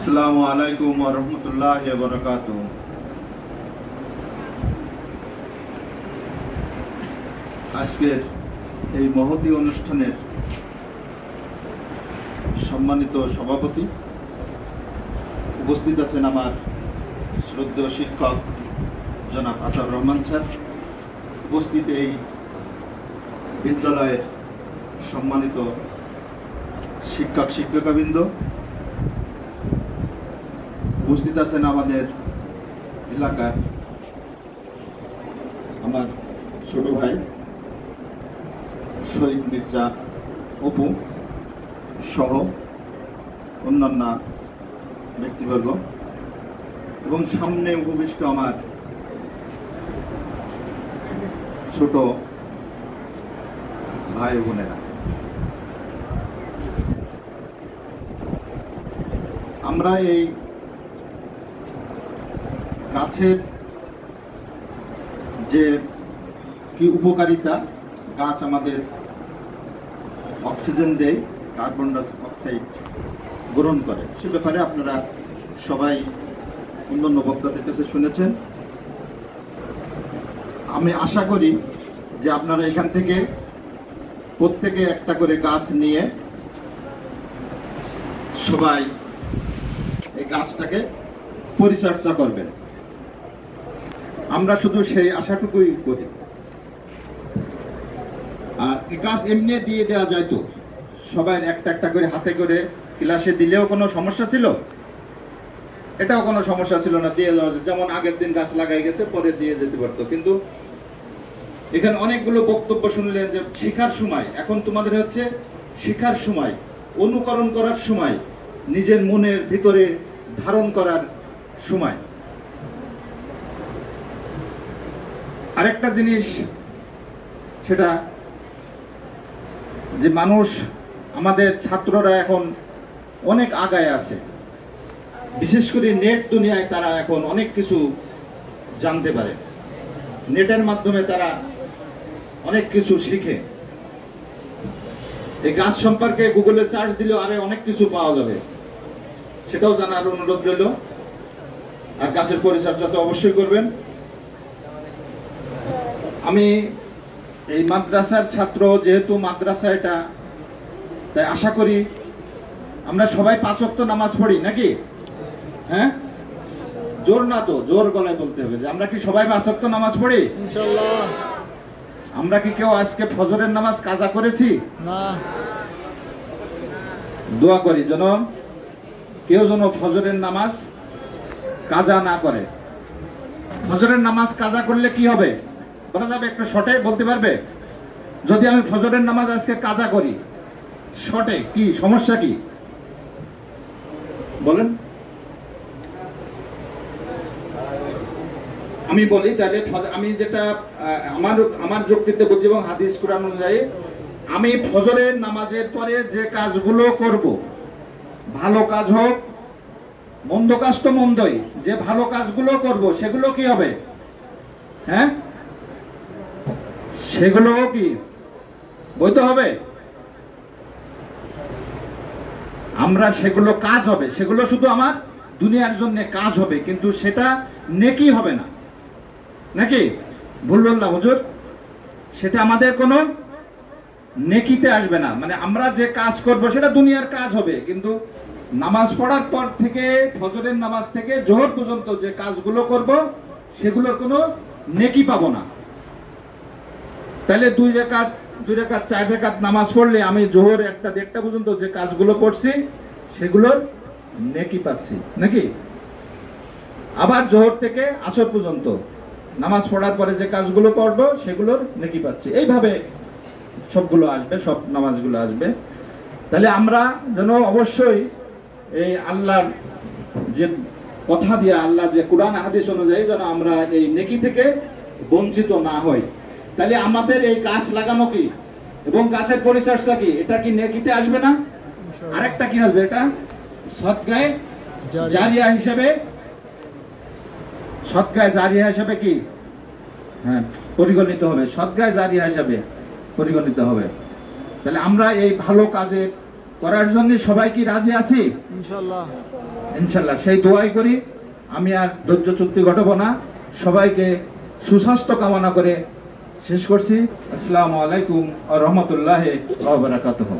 আসসালামু আলাইকুম ওয়া রাহমাতুল্লাহি ওয়া বারাকাতুহু। আজকের এই মহতী অনুষ্ঠানের সম্মানিত সভাপতি, উপস্থিত আছেন আমার শ্রদ্ধেয় শিক্ষক জনাব আতাউর রহমান স্যার, উপস্থিত এই বিদ্যালয়ের সম্মানিত শিক্ষক শিক্ষিকাবৃন্দ, উপস্থিত আছেন আমাদের এলাকার আমার ছোট ভাই শহীদ মির্জা অপু সহ অন্যান্য ব্যক্তিবর্গ এবং সামনে উপবিষ্ট আমার ছোট ভাই বোনেরা, আমরা এই গাছের যে কি উপকারিতা, গাছ আমাদের অক্সিজেন দেয়, কার্বন ডাই অক্সাইড গ্রহণ করে, সে ব্যাপারে আপনারা সবাই অন্যান্য বক্তাদের কাছে শুনেছেন। আমি আশা করি যে আপনারা এখান থেকে প্রত্যেকে একটা করে গাছ নিয়ে সবাই এই গাছটাকে পরিচর্যা করবেন। আমরা শুধু সেই আশাটুকুই করি। আর এই গাছ এমনি দিয়ে দেওয়া যায় তো, সবাই একটা একটা করে হাতে করে ক্লাসে দিলেও কোনো সমস্যা ছিল? এটাও কোনো সমস্যা ছিল না, দিয়ে দেওয়া যায়। যেমন আগের দিন গাছ লাগাই গেছে, পরে দিয়ে যেতে পারতো। কিন্তু এখানে অনেকগুলো বক্তব্য শুনলেন যে শিখার সময়, এখন তোমাদের হচ্ছে শিখার সময়, অনুকরণ করার সময়, নিজের মনের ভিতরে ধারণ করার সময়। আরেকটা জিনিস, সেটা যে মানুষ, আমাদের ছাত্ররা এখন অনেক আগায় আছে, বিশেষ করে নেট দুনিয়ায় তারা এখন অনেক কিছু জানতে পারে, নেটের মাধ্যমে তারা অনেক কিছু শিখে। এই গাছ সম্পর্কে গুগলে সার্চ দিলেও আরে অনেক কিছু পাওয়া যাবে, সেটাও জানার অনুরোধ রইল। আর গাছের পরিচর্যা তো অবশ্যই করবেন। আমি এই মাদ্রাসার ছাত্র, যেহেতু মাদ্রাসা এটা, তাই আশা করি আমরা সবাই 5 ওয়াক্ত নামাজ পড়ি নাকি? হ্যাঁ, জোর না তো, জোর গলায় বলতে হবে যে আমরা কি সবাই 5 ওয়াক্ত নামাজ পড়ি? ইনশাআল্লাহ। আমরা কি কেউ আজকে ফজরের নামাজ কাজা করেছি? না। দোয়া করি যেন কেউ যেন ফজরের নামাজ কাজা না করে। ফজরের নামাজ কাজা করলে কি হবে বলা যাবে? একটু শর্টে বলতে পারবে? যদি আমি ফজরের নামাজ আজকে কাজা করি, শর্টে কি সমস্যা, কি বলেন? আমি বলি তাহলে, আমি যেটা আমার যুক্তিতে বুঝি এবং হাদিস কুরআন অনুযায়ী, আমি ফজরের নামাজের পরে যে কাজগুলো করব, ভালো কাজ হোক মন্দ কাজ তো মন্দই, যে ভালো কাজগুলো করব সেগুলো কি হবে? হ্যাঁ, সেগুলো কি বৈধ হবে? আমরা সেগুলো কাজ হবে, সেগুলো শুধু আমার দুনিয়ার জন্য কাজ হবে, কিন্তু সেটা নেকি হবে না, নাকি? ভুল বললাম হুজুর? সেটা আমাদের কোনো নেকিতে আসবে না। মানে আমরা যে কাজ করব সেটা দুনিয়ার কাজ হবে, কিন্তু নামাজ পড়ার পর থেকে, ফজরের নামাজ থেকে জোহর পর্যন্ত যে কাজগুলো করব সেগুলোর কোনো নেকি পাবো না। তাহলে 2 রাকাত 4 রাকাত নামাজ পড়লে আমি জোহর 1টা 1:30 পর্যন্ত যে কাজগুলো করছি সেগুলোর নেকি পাচ্ছি, নাকি? আবার জোহর থেকে আসর পর্যন্ত নামাজ পড়ার পরে যে কাজগুলো করব সেগুলোর নেকি পাচ্ছি। এইভাবে সবগুলো আসবে, সব নামাজগুলো আসবে। তাহলে আমরা যেন অবশ্যই এই আল্লাহর যে কথা দিয়ে, আল্লাহ যে কুরআন হাদিস অনুযায়ী যেন আমরা এই নেকি থেকে বঞ্চিত না হই। তাহলে আমাদের এই গাছ লাগানো কি এবং গাছের পরিচর্যা কি, এটা কি নেকিতে আসবে না? আরেকটা কি আসবে? এটা সদকায়ে জারিয়া হিসেবে, সদকায়ে জারিয়া হিসেবে কি, হ্যাঁ, পরিগণিত হবে, সদকায়ে জারিয়া হিসেবে পরিগণিত হবে। তাহলে আমরা এই ভালো কাজের করার জন্য সবাই কি রাজি আছি? ইনশাআল্লাহ ইনশাআল্লাহ সেই দোয়াই করি। আমি আর ধৈর্য চুক্তি ঘটাবো না, সবাইকে সুস্বাস্থ্য কামনা করে শেষ করছি। আসসালামু আলাইকুম ওয়া রাহমাতুল্লাহি ওয়া বারাকাতুহু।